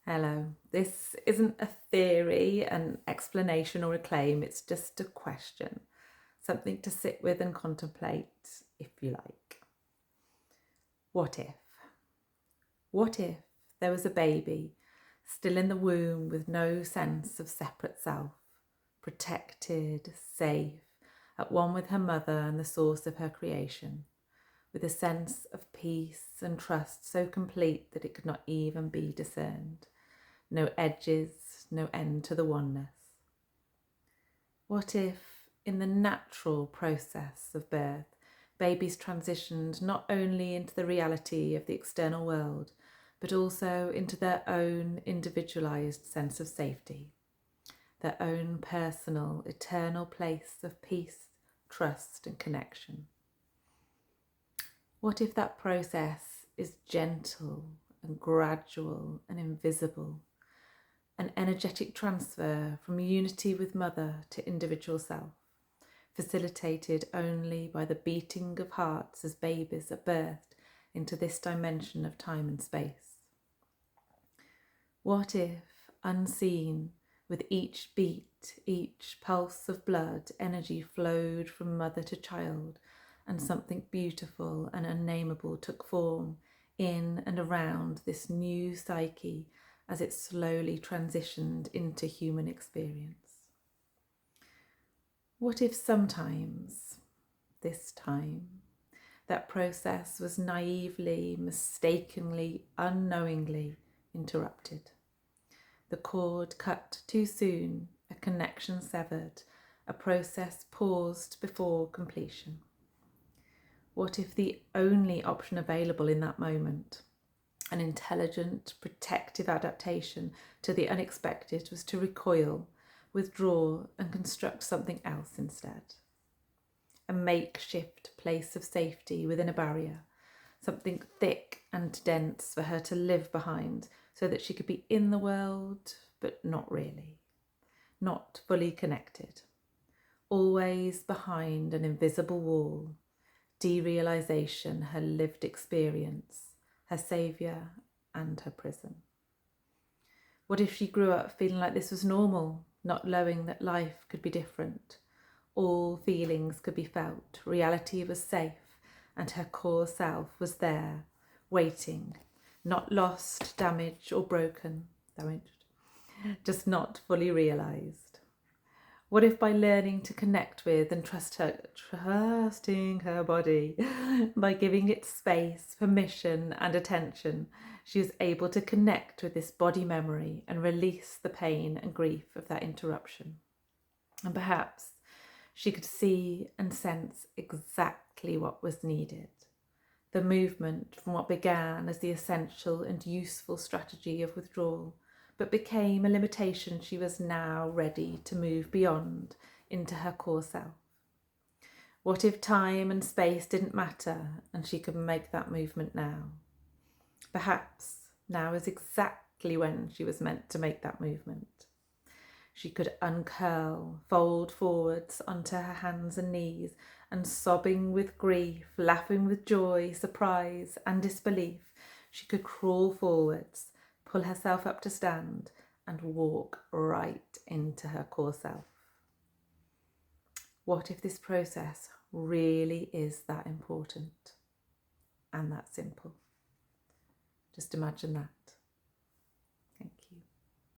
Hello. This isn't a theory, an explanation, or a claim. It's just a question, something to sit with and contemplate, if you like. What if? What if there was a baby still in the womb with no sense of separate self, protected, safe, at one with her mother and the source of her creation, with a sense of peace and trust so complete that it could not even be discerned? No edges, no end to the oneness. What if, in the natural process of birth, babies transitioned not only into the reality of the external world, but also into their own individualized sense of safety, their own personal, eternal place of peace, trust, and connection? What if that process is gentle and gradual and invisible? An energetic transfer from unity with mother to individual self, facilitated only by the beating of hearts as babies are birthed into this dimension of time and space. What if, unseen, with each beat, each pulse of blood, energy flowed from mother to child, and something beautiful and unnameable took form in and around this new psyche as it slowly transitioned into human experience? What if sometimes, this time, that process was naively, mistakenly, unknowingly interrupted? The cord cut too soon, a connection severed, a process paused before completion. What if the only option available in that moment, an intelligent, protective adaptation to the unexpected, was to recoil, withdraw, and construct something else instead? A makeshift place of safety within a barrier, something thick and dense for her to live behind so that she could be in the world, but not really, not fully connected, always behind an invisible wall, derealization, her lived experience, her saviour and her prison. What if she grew up feeling like this was normal, not knowing that life could be different? All feelings could be felt, reality was safe, and her core self was there, waiting, not lost, damaged, or damaged, just not fully realised. What if by learning to connect with and trusting her body, by giving it space, permission, and attention, she was able to connect with this body memory and release the pain and grief of that interruption? And perhaps she could see and sense exactly what was needed. The movement from what began as the essential and useful strategy of withdrawal, but became a limitation she was now ready to move beyond into her core self. What if time and space didn't matter and she could make that movement now? Perhaps now is exactly when she was meant to make that movement. She could uncurl, fold forwards onto her hands and knees, and sobbing with grief, laughing with joy, surprise, and disbelief, she could crawl forwards, pull herself up to stand, and walk right into her core self. What if this process really is that important and that simple? Just imagine that.